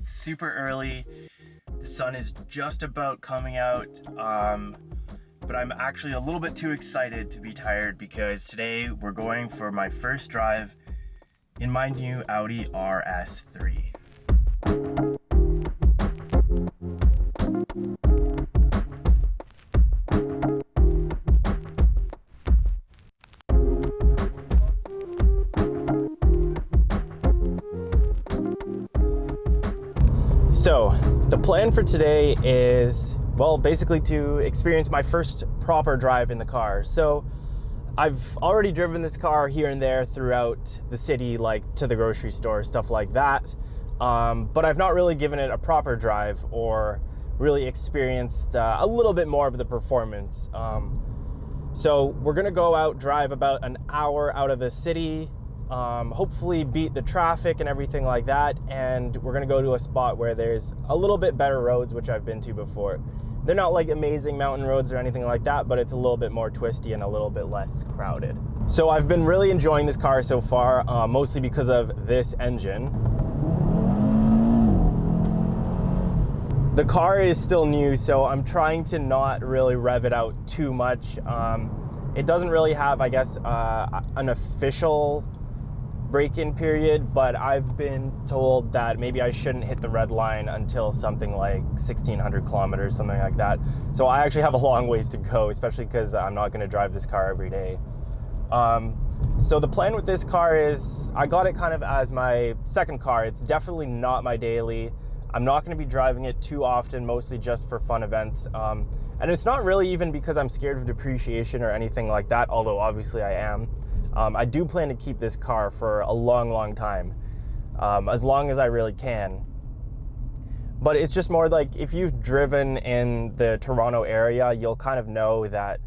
It's super early. The sun is just about coming out, but I'm actually a little bit too excited to be tired because today we're going for my first drive in my new Audi RS3. So the plan for today is, well, basically to experience my first proper drive in the car. So I've already driven this car here and there throughout the city, like to the grocery store, stuff like that. But I've not really given it a proper drive or really experienced a little bit more of the performance. So we're gonna go out, drive about an hour out of the city, hopefully beat the traffic and everything like that, and we're gonna go to a spot where there's a little bit better roads, which I've been to before. They're not like amazing mountain roads or anything like that, but it's a little bit more twisty and a little bit less crowded. So I've been really enjoying this car so far, mostly because of this engine. The car is still new, so I'm trying to not really rev it out too much. It doesn't really have, I guess, an official break-in period, but I've been told that maybe I shouldn't hit the red line until something like 1,600 kilometers, something like that. So I actually have a long ways to go, especially because I'm not going to drive this car every day. So the plan with this car is, I got it kind of as my second car. It's definitely not my daily. I'm not going to be driving it too often, mostly just for fun events. And it's not really even because I'm scared of depreciation or anything like that, although obviously I am. I do plan to keep this car for a long time, as long as I really can. But it's just more like, if you've driven in the Toronto area, you'll kind of know that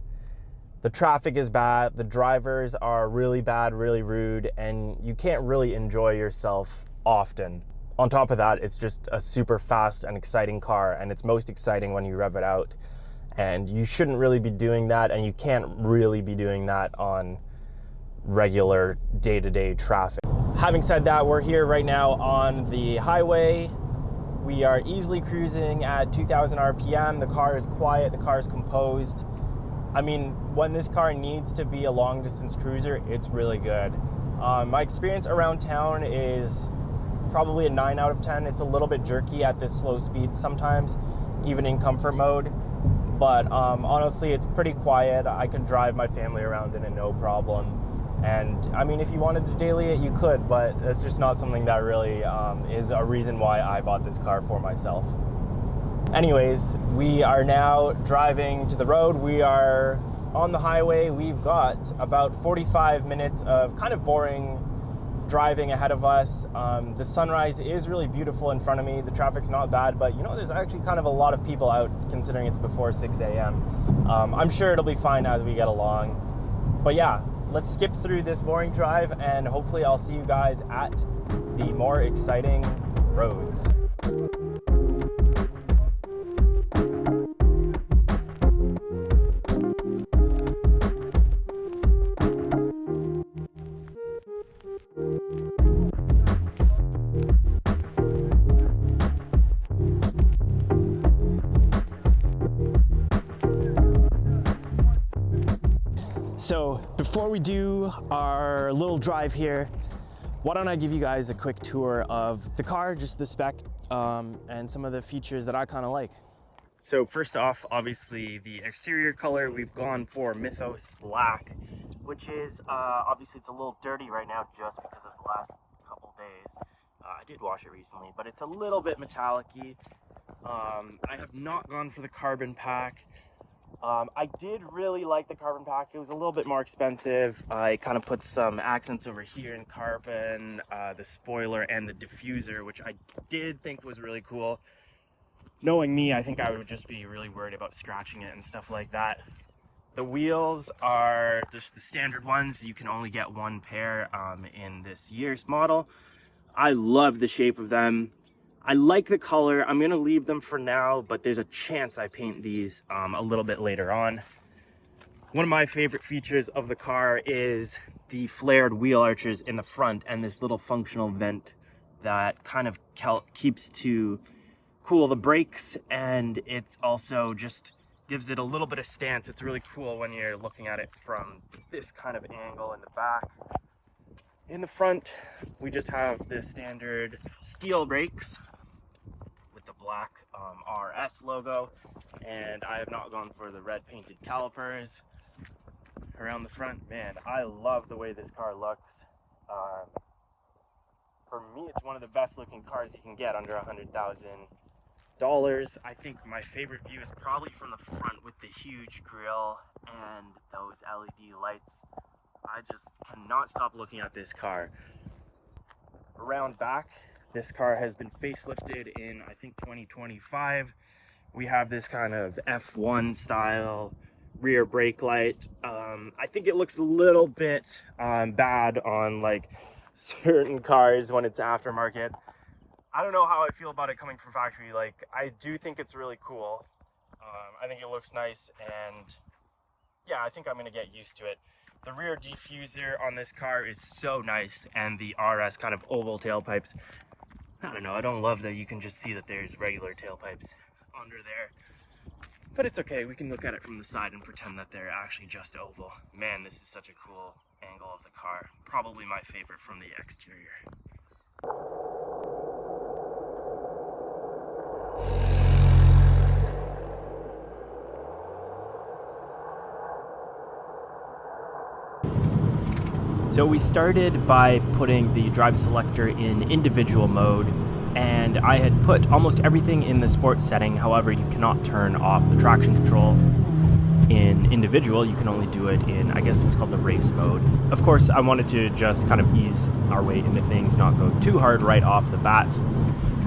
the traffic is bad, the drivers are really bad, really rude, and you can't really enjoy yourself often. On top of that, it's just a super fast and exciting car, and it's most exciting when you rev it out. And you shouldn't really be doing that, and you can't really be doing that on regular day-to-day traffic. Having said that, we're here right now on the highway. We are easily cruising at 2,000 RPM. The car is quiet, the car is composed. I mean, when this car needs to be a long-distance cruiser, it's really good. My experience around town is probably a 9 out of 10. It's a little bit jerky at this slow speed sometimes, even in comfort mode. But honestly, it's pretty quiet. I can drive my family around in it no problem. And I mean, if you wanted to daily it, you could, but that's just not something that really is a reason why I bought this car for myself. Anyways, we are now driving to the road. We are on the highway. We've got about 45 minutes of kind of boring driving ahead of us. The sunrise is really beautiful in front of me. The traffic's not bad, but you know, there's actually kind of a lot of people out considering it's before 6 a.m. I'm sure it'll be fine as we get along. But yeah, let's skip through this boring drive and hopefully I'll see you guys at the more exciting roads. So before we do our little drive here, why don't I give you guys a quick tour of the car, just the spec, and some of the features that I kind of like. So first off, obviously the exterior color, we've gone for Mythos Black, which is, obviously it's a little dirty right now just because of the last couple days. I did wash it recently, but it's a little bit metallic-y. I have not gone for the carbon pack. I did really like the carbon pack. It was a little bit more expensive. I kind of put some accents over here in carbon, the spoiler and the diffuser, which I did think was really cool. Knowing me, I think I would just be really worried about scratching it and stuff like that. The wheels are just the standard ones. You can only get one pair in this year's model. I love the shape of them. I like the color. I'm gonna leave them for now, but there's a chance I paint these a little bit later on. One of my favorite features of the car is the flared wheel arches in the front and this little functional vent that kind of keeps to cool the brakes, and it's also just gives it a little bit of stance. It's really cool when you're looking at it from this kind of angle in the back. In the front, we just have the standard steel brakes with the black RS logo, and I have not gone for the red painted calipers around the front. Man, I love the way this car looks. For me, it's one of the best looking cars you can get under $100,000. I think my favorite view is probably from the front with the huge grille and those LED lights. I just cannot stop looking at this car. Around back, this car has been facelifted in, I think, 2025. We have this kind of F1 style rear brake light. I think it looks a little bit bad on like certain cars when it's aftermarket. I don't know how I feel about it coming from factory. Like, I do think it's really cool. I think it looks nice, and yeah, I think I'm gonna get used to it. The rear diffuser on this car is so nice, and the RS kind of oval tailpipes. I don't know, I don't love that you can just see that there's regular tailpipes under there. But it's okay, we can look at it from the side and pretend that they're actually just oval. Man, this is such a cool angle of the car. Probably my favorite from the exterior. So we started by putting the drive selector in individual mode, and I had put almost everything in the sport setting. However, you cannot turn off the traction control in individual. You can only do it in, I guess it's called the race mode. Of course, I wanted to just kind of ease our way into things, not go too hard right off the bat.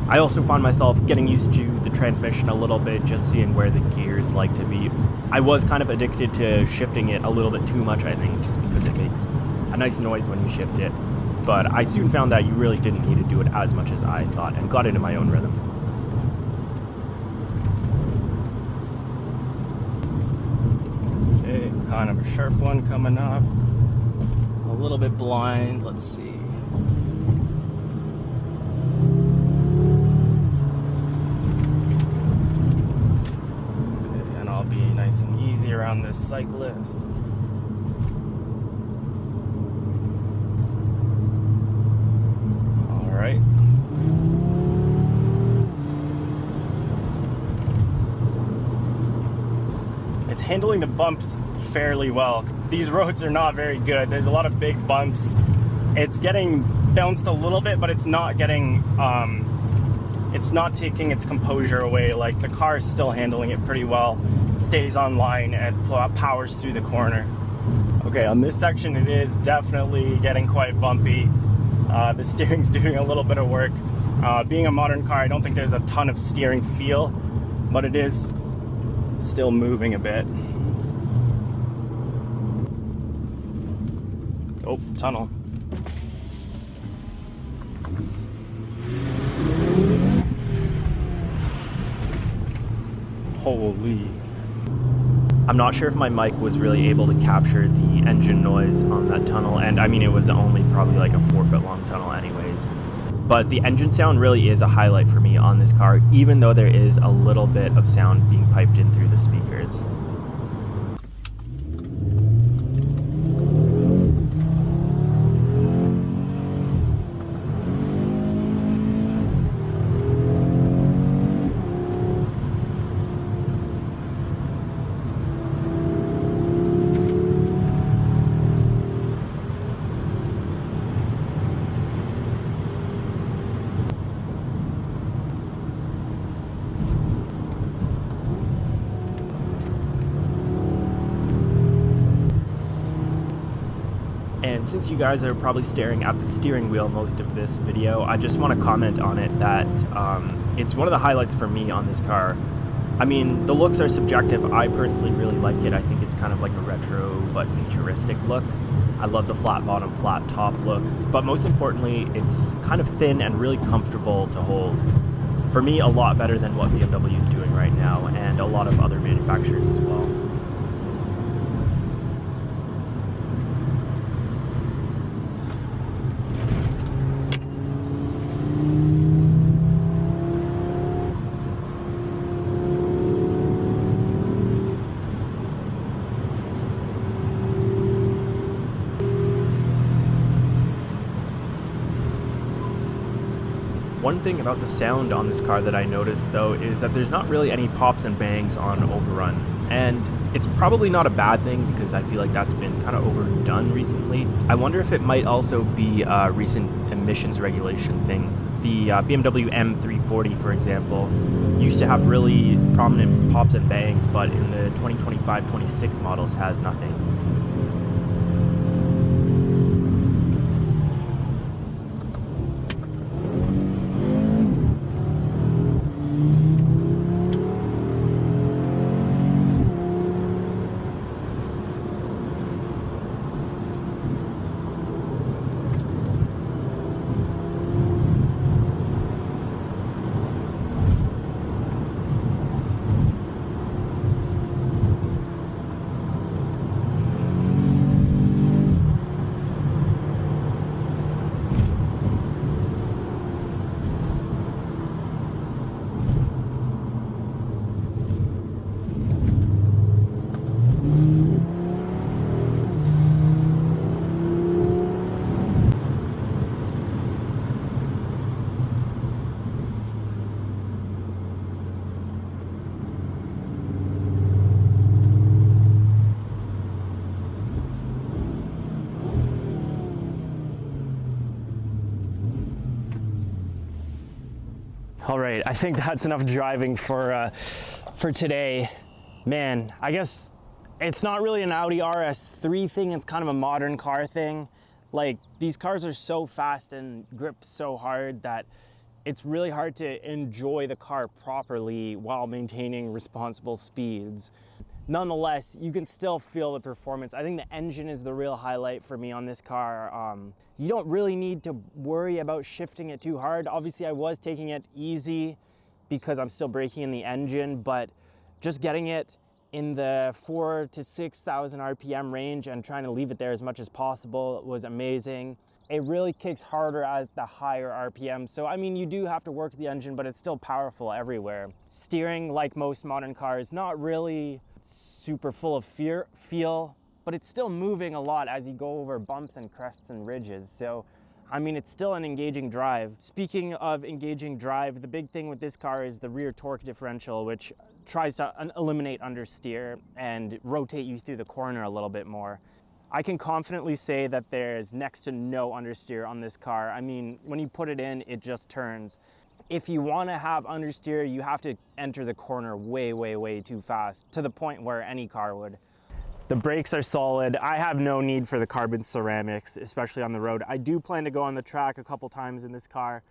I also found myself getting used to the transmission a little bit, just seeing where the gears like to be. I was kind of addicted to shifting it a little bit too much, I think, just because it makes a nice noise when you shift it. But I soon found that you really didn't need to do it as much as I thought, and got into my own rhythm. Okay, kind of a sharp one coming up. A little bit blind, let's see. Okay, and I'll be nice and easy around this cyclist. Right. It's handling the bumps fairly well. These roads are not very good. There's a lot of big bumps. It's getting bounced a little bit, but it's not getting, it's not taking its composure away. Like, the car is still handling it pretty well, stays on line and powers through the corner. Okay, on this section it is definitely getting quite bumpy. The steering's doing a little bit of work. Being a modern car, I don't think there's a ton of steering feel, but it is still moving a bit. Oh, tunnel. Holy. I'm not sure if my mic was really able to capture the engine noise on that tunnel, and I mean, it was only probably like a 4-foot long tunnel anyways. But the engine sound really is a highlight for me on this car, even though there is a little bit of sound being piped in through the speakers. And since you guys are probably staring at the steering wheel most of this video, I just want to comment on it that it's one of the highlights for me on this car. I mean, the looks are subjective. I personally really like it. I think it's kind of like a retro but futuristic look. I love the flat bottom, flat top look. But most importantly, it's kind of thin and really comfortable to hold. For me, a lot better than what BMW is doing right now, and a lot of other manufacturers as well. one thing about the sound on this car that I noticed though is that there's not really any pops and bangs on Overrun. And it's probably not a bad thing because I feel like that's been kind of overdone recently. I wonder if it might also be recent emissions regulation things. The BMW M340, for example, used to have really prominent pops and bangs, but in the 2025-26 models has nothing. All right, I think that's enough driving for today. Man, I guess it's not really an Audi RS3 thing, it's kind of a modern car thing. Like, these cars are so fast and grip so hard that it's really hard to enjoy the car properly while maintaining responsible speeds. Nonetheless, you can still feel the performance. I think the engine is the real highlight for me on this car. You don't really need to worry about shifting it too hard. Obviously, I was taking it easy because I'm still braking in the engine, but just getting it in the 4,000 to 6,000 RPM range and trying to leave it there as much as possible was amazing. It really kicks harder at the higher RPM. So, I mean, you do have to work the engine, but it's still powerful everywhere. Steering, like most modern cars, not really super full of feel, but it's still moving a lot as you go over bumps and crests and ridges. So, I mean, it's still an engaging drive. Speaking of engaging drive, the big thing with this car is the rear torque differential, which tries to eliminate understeer and rotate you through the corner a little bit more. I can confidently say that there's next to no understeer on this car. I mean, when you put it in, it just turns. If you want to have understeer, you have to enter the corner way, way, way too fast, to the point where any car would. The brakes are solid. I have no need for the carbon ceramics, especially on the road. I do plan to go on the track a couple times in this car,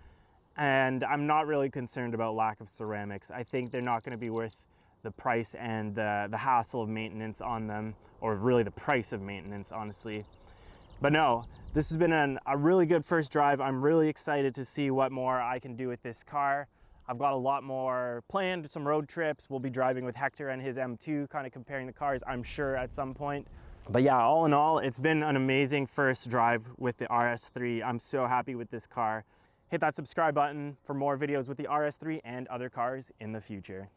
and I'm not really concerned about lack of ceramics. I think they're not going to be worth the price and the hassle of maintenance on them, or really the price of maintenance, honestly. But no, this has been a really good first drive. I'm really excited to see what more I can do with this car. I've got a lot more planned, some road trips. We'll be driving with Hector and his M2, kind of comparing the cars, I'm sure, at some point. But yeah, all in all, it's been an amazing first drive with the RS3. I'm so happy with this car. Hit that subscribe button for more videos with the RS3 and other cars in the future.